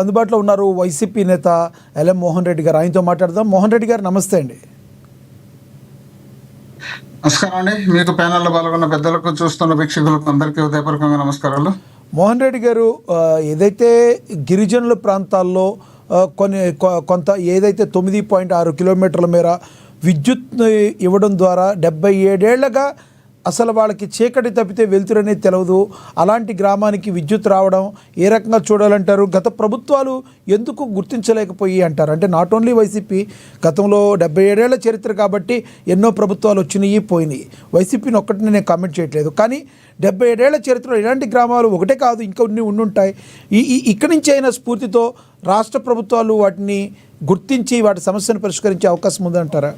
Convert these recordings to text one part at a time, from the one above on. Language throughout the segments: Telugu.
అందుబాటులో ఉన్నారు వైసీపీ నేత ఎల్ఎం మోహన్ రెడ్డి గారు. ఆయనతో మాట్లాడదాం. మోహన్ రెడ్డి గారు నమస్తే అండి. నమస్కారం అండి. మీకు ప్యానెల్లో పాల్గొన్న పెద్దలకు, చూస్తున్న వీక్షకులకు అందరికీ హృదయపూర్వకంగా నమస్కారాలు. మోహన్ రెడ్డి గారు, ఏదైతే గిరిజనుల ప్రాంతాల్లో కొంత ఏదైతే 9.6 కిలోమీటర్ల మేర విద్యుత్ ఇవ్వడం ద్వారా 77 ఏళ్లగా అసలు వాళ్ళకి చీకటి తప్పితే వెలుతురనేది తెలియదు. అలాంటి గ్రామానికి విద్యుత్ రావడం ఏ రకంగా చూడాలంటారు? గత ప్రభుత్వాలు ఎందుకు గుర్తించలేకపోయి అంటారు? అంటే నాట్ ఓన్లీ వైసీపీ, గతంలో 77 ఏళ్ల చరిత్ర కాబట్టి ఎన్నో ప్రభుత్వాలు వచ్చినాయి, పోయినాయి. వైసీపీని ఒక్కటిని నేను కామెంట్ చేయట్లేదు, కానీ 77 ఏళ్ల చరిత్రలో ఇలాంటి గ్రామాలు ఒకటే కాదు, ఇంకా ఉండుంటాయి. ఇక్కడి నుంచి అయిన స్ఫూర్తితో రాష్ట్ర ప్రభుత్వాలు వాటిని గుర్తించి వాటి సమస్యను పరిష్కరించే అవకాశం ఉందంటారా?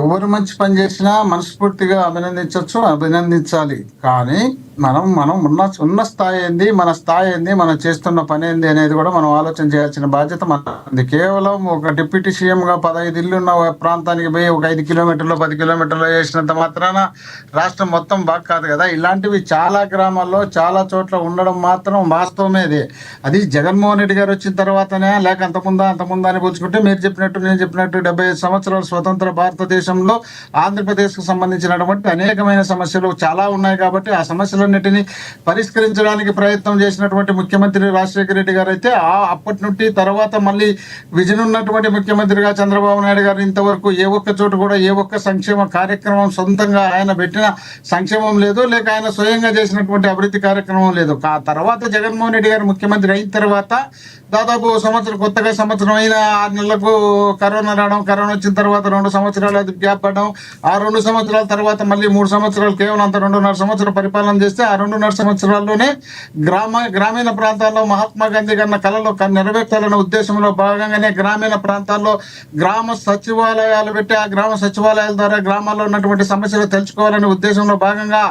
ఎవరు మంచి పని చేసినా మనస్ఫూర్తిగా అభినందించాలి. కానీ మనం ఉన్న స్థాయి ఏంది, మన స్థాయి ఏంది, మనం చేస్తున్న పని ఏంది అనేది కూడా మనం ఆలోచన చేయాల్సిన బాధ్యత మనది. కేవలం ఒక డిప్యూటీ సీఎంగా 15 ఇల్లు ఉన్న ప్రాంతానికి పోయి ఒక 5 కిలోమీటర్లు 10 కిలోమీటర్లు చేసినంత మాత్రాన రాష్ట్రం మొత్తం బాగా కాదు కదా. ఇలాంటివి చాలా గ్రామాల్లో చాలా చోట్ల ఉండడం మాత్రం వాస్తవమే. అది జగన్మోహన్ రెడ్డి గారు వచ్చిన తర్వాతనే, లేక అంతకుముందా అని పుచ్చుకుంటే మీరు చెప్పినట్టు నేను చెప్పినట్టు 75 సంవత్సరాల స్వతంత్ర భారతదేశంలో ఆంధ్రప్రదేశ్కు సంబంధించినటువంటి అనేకమైన సమస్యలు చాలా ఉన్నాయి. కాబట్టి ఆ సమస్యలన్నిటిని పరిష్కరించడానికి ప్రయత్నం చేసినటువంటి ముఖ్యమంత్రి రాజశేఖర రెడ్డి గారు అయితే అప్పటి నుండి తర్వాత మళ్ళీ విజన్ ఉన్నటువంటి ముఖ్యమంత్రిగా చంద్రబాబు నాయుడు గారు ఇంతవరకు ఏ ఒక్క చోటు కూడా ఏ ఒక్క సంక్షేమ కార్యక్రమం సొంతంగా ఆయన పెట్టిన సంక్షేమం లేదు, లేక ఆయన స్వయంగా చేసినటువంటి అభివృద్ధి కార్యక్రమం లేదు. ఆ తర్వాత జగన్మోహన్ రెడ్డి గారు ముఖ్యమంత్రి అయిన తర్వాత దాదాపు కొత్తగా సంవత్సరం అయిన 6 నెలలకు కరోనా రావడం, కరోనా వచ్చిన తర్వాత 2 సంవత్సరాలు గ్యాప్ పడడం, ఆ 2 సంవత్సరాల తర్వాత మళ్ళీ 3 సంవత్సరాలు కేవలం అంత 2.5 సంవత్సరాల పరిపాలన చేస్తే ఆ 2.5 సంవత్సరాల్లోనే గ్రామీణ ప్రాంతాల్లో మహాత్మా గాంధీ గారి కళలో నెరవేర్చాలనే ఉద్దేశంలో భాగంగానే గ్రామీణ ప్రాంతాల్లో గ్రామ సచివాలయాలు పెట్టి ఆ గ్రామ సచివాలయాల ద్వారా గ్రామాల్లో ఉన్నటువంటి సమస్యలు తెలుసుకోవాలనే ఉద్దేశంలో భాగంగా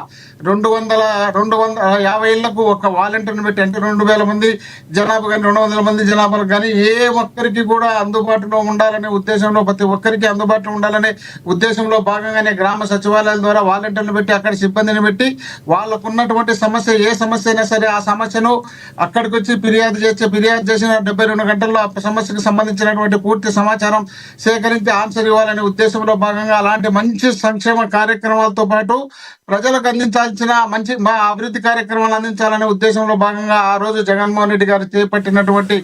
250 ఇళ్లకు ఒక వాలంటీర్ని పెట్టి, అంటే 2000 మంది జనాభా కానీ 200 మంది జనాభాలు కానీ ఏ ఒక్కరికి కూడా అందుబాటులో ఉండాలనే ఉద్దేశంలో, ప్రతి ఒక్కరికి అందుబాటులో ఉండాలనే ఉద్దేశంలో భాగంగానే గ్రామ సచివాలయాల ద్వారా వాలంటీర్లు పెట్టి అక్కడ సిబ్బందిని పెట్టి వాళ్ళకు ఉన్నటువంటి సమస్య ఏ సమస్య అయినా సరే ఆ సమస్యను అక్కడికి వచ్చి ఫిర్యాదు చేసిన 72 గంటల్లో ఆ సమస్యకు సంబంధించినటువంటి పూర్తి సమాచారం సేకరించి ఆన్సర్ ఇవ్వాలనే ఉద్దేశంలో భాగంగా అలాంటి మంచి సంక్షేమ కార్యక్రమాలతో పాటు ప్రజలకు అందించాల్సిన మా అభివృద్ధి కార్యక్రమాలు అందించాలనే ఉద్దేశంలో భాగంగా ఆ రోజు జగన్మోహన్ రెడ్డి గారు చేపట్టినటువంటి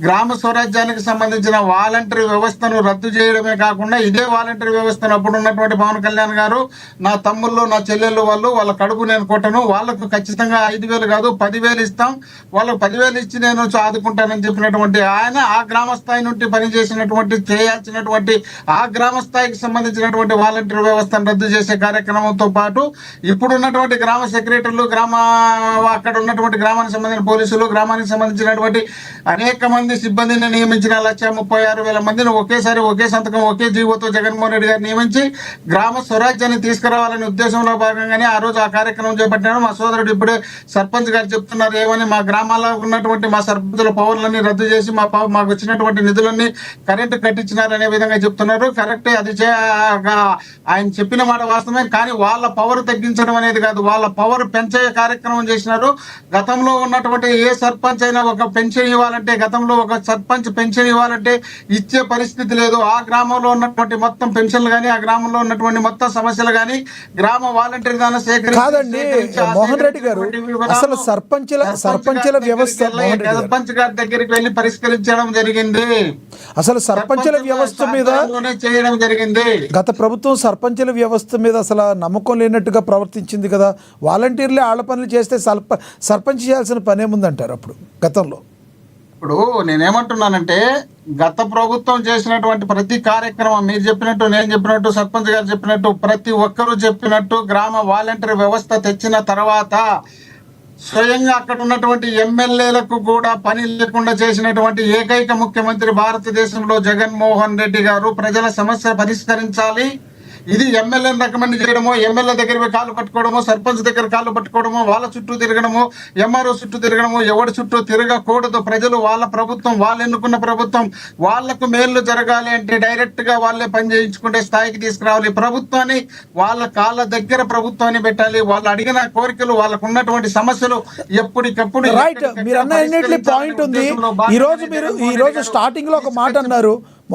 గ్రామ స్వరాజ్యానికి సంబంధించిన వాలంటరీ వ్యవస్థను రద్దు చేయడమే కాకుండా ఇదే వాలంటరీ వ్యవస్థను అప్పుడు ఉన్నటువంటి పవన్ కళ్యాణ్ గారు, నా తమ్ముళ్ళు నా చెల్లెళ్ళు వాళ్ళ కడుపు నేను కొట్టను, వాళ్ళకు ఖచ్చితంగా 5,000 కాదు 10,000 ఇస్తాం, వాళ్ళకు 10,000 ఇచ్చి నేను ఆదుకుంటానని చెప్పినటువంటి ఆయన ఆ గ్రామ స్థాయి నుండి పనిచేసినటువంటి చేయాల్సినటువంటి ఆ గ్రామ స్థాయికి సంబంధించినటువంటి వాలంటరీ వ్యవస్థను రద్దు చేసే కార్యక్రమంతో పాటు ఇప్పుడున్నటువంటి గ్రామ సెక్రటరీలు, అక్కడ ఉన్నటువంటి గ్రామానికి సంబంధించిన పోలీసులు, గ్రామానికి సంబంధించినటువంటి అనేక మంది సిబ్బందిని నియమించిన 136,000 మందిని ఒకేసారి ఒకే సంతకం ఒకే జీవోతో జగన్మోహన్ రెడ్డి గారు నియమించి గ్రామ స్వరాజ్యాన్ని తీసుకురావాలనే ఉద్దేశంలో భాగంగానే ఆ రోజు ఆ కార్యక్రమం చేపట్టాను. మా సోదరుడు ఇప్పుడే సర్పంచ్ గారు చెప్తున్నారు ఏమని, మా గ్రామాల్లో ఉన్నటువంటి మా సర్పంచుల పవర్లన్నీ రద్దు చేసి మాకు వచ్చినటువంటి నిధులన్నీ కరెంటు కట్టించినారనే విధంగా చెప్తున్నారు. కరెక్టే, అది ఆయన చెప్పిన మాట వాస్తవమే. కానీ వాళ్ళ పవర్ తగ్గించడం అనేది కాదు, వాళ్ళ పవర్ పెంచే కార్యక్రమం చేసినారు. గతంలో ఉన్నటువంటి ఏ సర్పంచ్ అయినా ఒక పెన్షన్ ఇవ్వాలంటే, గతంలో ఒక సర్పంచ్ పెన్షన్ ఇవ్వాలంటే ఇచ్చే పరిస్థితి లేదు. ఆ గ్రామంలో ఉన్నటువంటి మొత్తం పెన్షన్లు కానీ ఆ గ్రామంలో ఉన్నటువంటి మొత్తం సమస్యలు కానీ గ్రామ వాలంటీర్ ద్వారా కాదండి మోహన్ రెడ్డి గారు, అసలు సర్పంచుల వ్యవస్థ సర్పంచ్ గారి దగ్గరికి వెళ్ళి పరిష్కరించడం జరిగింది. అసలు సర్పంచుల వ్యవస్థ మీద చేయడం జరిగింది. గత ప్రభుత్వం సర్పంచుల వ్యవస్థ మీద అసలు నమ్మకం లేనట్టుగా ప్రవర్తించింది కదా. వాలంటీర్లే ఆళ్ల పనులు చేస్తే సర్పంచ్ చేయాల్సిన పని ఏముందంటారు అప్పుడు గతంలో? ఇప్పుడు నేనేమంటున్నానంటే, గత ప్రభుత్వం చేసినటువంటి ప్రతి కార్యక్రమం మీరు చెప్పినట్టు, నేను చెప్పినట్టు, సర్పంచ్ గారు చెప్పినట్టు, ప్రతి ఒక్కరూ చెప్పినట్టు గ్రామ వాలంటీర్ వ్యవస్థ తెచ్చిన తర్వాత స్వయంగా అక్కడ ఉన్నటువంటి ఎమ్మెల్యేలకు కూడా పని లేకుండా చేసినటువంటి ఏకైక ముఖ్యమంత్రి భారతదేశంలో జగన్మోహన్ రెడ్డి గారు ప్రజల సమస్య పరిష్కరించాలి, ఇది ఎమ్మెల్యేని రికమెండ్ చేయడమో, ఎమ్మెల్యే దగ్గర పోయి కాళ్ళు పట్టుకోవడమో, సర్పంచ్ దగ్గర కాళ్ళు పట్టుకోవడమో, వాళ్ళ చుట్టూ తిరగడమో, ఎంఆర్ఓ చుట్టూ తిరగడమో, ఎవరి చుట్టూ తిరగకూడదు. ప్రజలు వాళ్ళ ప్రభుత్వం, వాళ్ళు ఎన్నుకున్న ప్రభుత్వం, వాళ్లకు మేలు జరగాలి అంటే డైరెక్ట్ గా వాళ్ళే పని చేయించుకునే స్థాయికి తీసుకురావాలి. ప్రభుత్వాన్ని వాళ్ళ కాళ్ళ దగ్గర ప్రభుత్వాన్ని పెట్టాలి. వాళ్ళు అడిగిన కోరికలు, వాళ్ళకు ఉన్నటువంటి సమస్యలు ఎప్పటికప్పుడు రైట్, మీరు అన్న పాయింట్ ఉంది. ఈ రోజు స్టార్టింగ్ లో ఒక మాట అన్నారు,